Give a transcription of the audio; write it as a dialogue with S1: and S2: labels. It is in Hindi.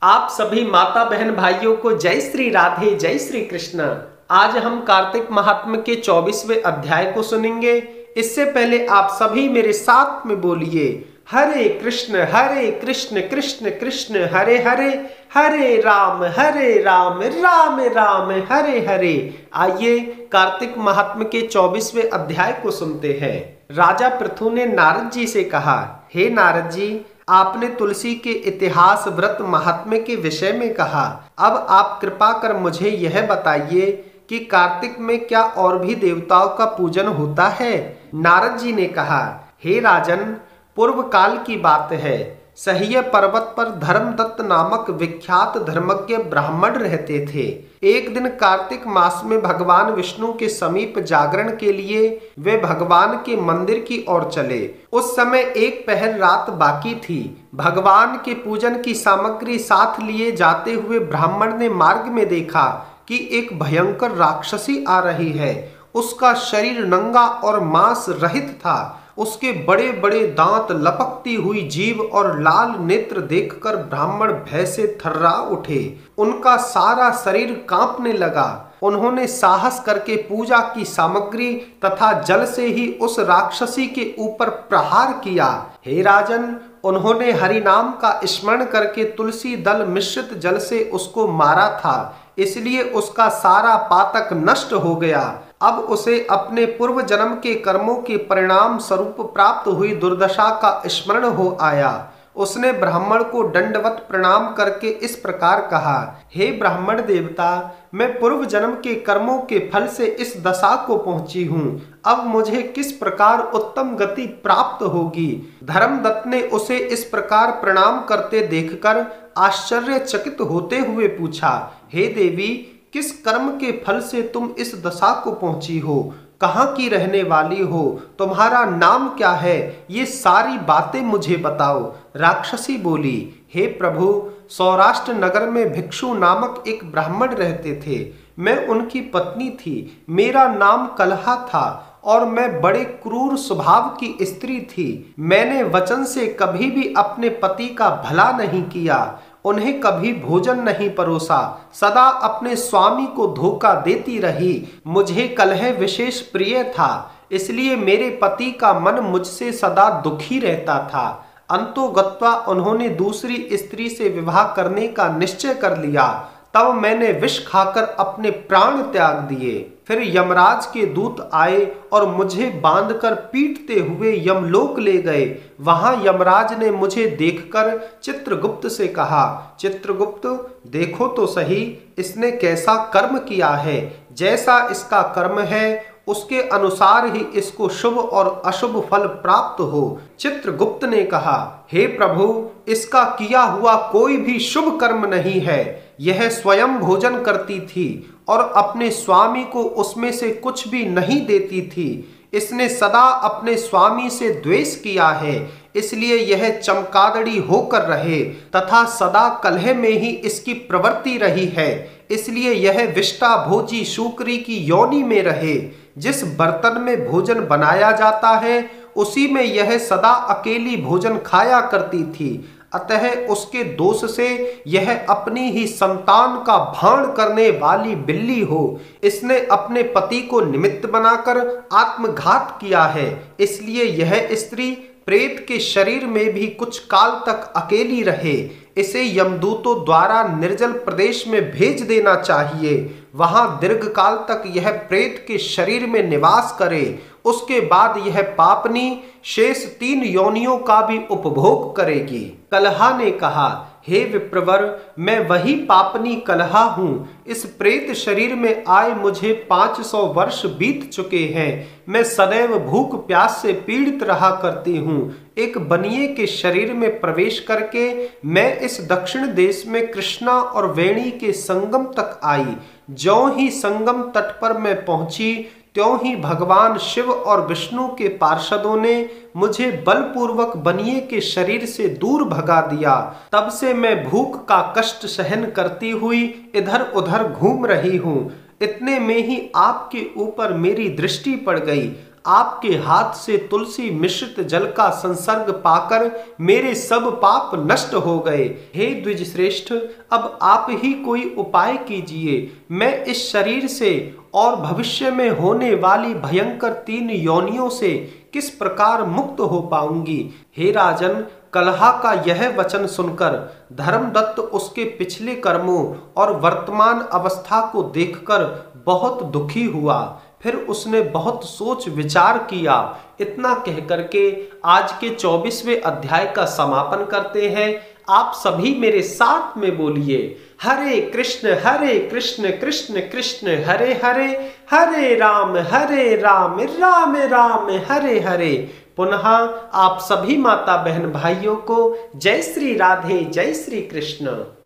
S1: आप सभी माता बहन भाइयों को जय श्री राधे, जय श्री कृष्ण। आज हम कार्तिक महात्म्य के 24वें अध्याय को सुनेंगे। इससे पहले आप सभी मेरे साथ में बोलिए, हरे कृष्ण कृष्ण कृष्ण हरे हरे, हरे राम राम राम हरे हरे। आइए कार्तिक महात्म्य के 24वें अध्याय को सुनते हैं। राजा पृथु ने नारद जी से कहा, हे नारद जी, आपने तुलसी के इतिहास, व्रत, महात्म्य के विषय में कहा। अब आप कृपा कर मुझे यह बताइए कि कार्तिक में क्या और भी देवताओं का पूजन होता है? नारद जी ने कहा, हे राजन, पूर्व काल की बात है। सह्य पर्वत पर धर्मदत्त नामक विख्यात धर्मज्ञ ब्राह्मण रहते थे। एक दिन कार्तिक मास में भगवान विष्णु के समीप जागरण के लिए वे भगवान के मंदिर की ओर चले। उस समय एक पहर रात बाकी थी। भगवान के पूजन की सामग्री साथ लिए जाते हुए ब्राह्मण ने मार्ग में देखा कि एक भयंकर राक्षसी आ रही है। उसका शरीर नंगा और मांस रहित था। उसके बड़े बड़े दांत, लपकती हुई जीभ और लाल नेत्र देखकर ब्राह्मण भय से थर्रा उठे। उनका सारा शरीर कांपने लगा। उन्होंने साहस करके पूजा की सामग्री तथा जल से ही उस राक्षसी के ऊपर प्रहार किया। हे राजन, उन्होंने हरि नाम का स्मरण करके तुलसी दल मिश्रित जल से उसको मारा था, इसलिए उसका सारा पातक नष्ट हो गया। अब उसे अपने पूर्व जन्म के कर्मों के परिणाम स्वरूप प्राप्त हुई दुर्दशा का स्मरण हो आया। उसने ब्राह्मण को दंडवत प्रणाम करके इस प्रकार कहा, हे ब्राह्मण देवता, मैं पूर्व जन्म के कर्मों के फल से इस दशा को पहुंची हूँ। अब मुझे किस प्रकार उत्तम गति प्राप्त होगी? धर्मदत्त ने उसे इस प्रकार प्रणाम करते देखकर आश्चर्यचकित होते हुए पूछा, हे देवी, किस कर्म के फल से तुम इस दशा को पहुंची हो? कहाँ की रहने वाली हो? तुम्हारा नाम क्या है? ये सारी बातें मुझे बताओ। राक्षसी बोली, हे प्रभु, सौराष्ट्र नगर में भिक्षु नामक एक ब्राह्मण रहते थे। मैं उनकी पत्नी थी। मेरा नाम कलहा था और मैं बड़े क्रूर स्वभाव की स्त्री थी। मैंने वचन से कभी भी अपने पति का भला नहीं किया, उन्हें कभी भोजन नहीं परोसा, सदा अपने स्वामी को धोखा देती रही। मुझे कलह विशेष प्रिय था, इसलिए मेरे पति का मन मुझसे सदा दुखी रहता था। अंतोगत्वा उन्होंने दूसरी स्त्री से विवाह करने का निश्चय कर लिया। तब मैंने विष खाकर अपने प्राण त्याग दिए। फिर यमराज के दूत आए और मुझे बांधकर पीटते हुए यमलोक ले गए। वहां यमराज ने मुझे देखकर चित्रगुप्त से कहा, चित्रगुप्त, देखो तो सही, इसने कैसा कर्म किया है। जैसा इसका कर्म है उसके अनुसार ही इसको शुभ और अशुभ फल प्राप्त हो। चित्रगुप्त ने कहा, हे प्रभु, इसका किया हुआ कोई भी शुभ कर्म नहीं है। यह स्वयं भोजन करती थी और अपने स्वामी को उसमें से कुछ भी नहीं देती थी। इसने सदा अपने स्वामी से द्वेष किया है, इसलिए यह चमकादड़ी होकर रहे तथा सदा कलह में ही इसकी प्रवृत्ति रही है। इसलिए यह विष्टा भोजी शूकरी की योनि में रहे। जिस बर्तन में भोजन बनाया जाता है उसी में यह सदा अकेली भोजन खाया करती थी। अतः उसके दोष से यह अपनी ही संतान का भाण करने वाली बिल्ली हो। इसने अपने पति को निमित्त बनाकर आत्मघात किया है, इसलिए यह स्त्री प्रेत के शरीर में भी कुछ काल तक अकेली रहे। इसे यमदूतों द्वारा निर्जल प्रदेश में भेज देना चाहिए। वहां दीर्घ काल तक यह प्रेत के शरीर में निवास करे। उसके बाद यह पापनी शेष 3 योनियों का भी उपभोग करेगी। कलहा ने कहा, हे विप्रवर, मैं वही पापनी कलहा हूँ। इस प्रेत शरीर में आए मुझे 500 वर्ष बीत चुके हैं। मैं सदैव भूख प्यास से पीड़ित रहा करती हूँ। एक बनिए के शरीर में प्रवेश करके मैं इस दक्षिण देश में कृष्णा और वेणी के संगम तक आई। ज्यों ही संगम तट पर मैं पहुंची, त्यों ही भगवान शिव और विष्णु के पार्षदों ने मुझे बलपूर्वक बनिए के शरीर से दूर भगा दिया। तब से मैं भूख का कष्ट सहन करती हुई इधर उधर घूम रही हूँ। इतने में ही आपके ऊपर मेरी दृष्टि पड़ गई। आपके हाथ से तुलसी मिश्रित जल का संसर्ग पाकर मेरे सब पाप नष्ट हो गए। हे द्विज श्रेष्ठ, अब आप ही कोई उपाय कीजिए। मैं इस शरीर से और भविष्य में होने वाली भयंकर 3 योनियों से किस प्रकार मुक्त हो पाऊंगी। हे राजन, कलहा का यह वचन सुनकर धर्मदत्त उसके पिछले कर्मों और वर्तमान अवस्था को देखकर बहुत दुखी हुआ। फिर उसने बहुत सोच विचार किया। इतना कहकर के आज के 24वें अध्याय का समापन करते हैं। आप सभी मेरे साथ में बोलिए, हरे कृष्ण कृष्ण कृष्ण हरे हरे, हरे राम राम राम हरे हरे। पुनः आप सभी माता बहन भाइयों को जय श्री राधे, जय श्री कृष्ण।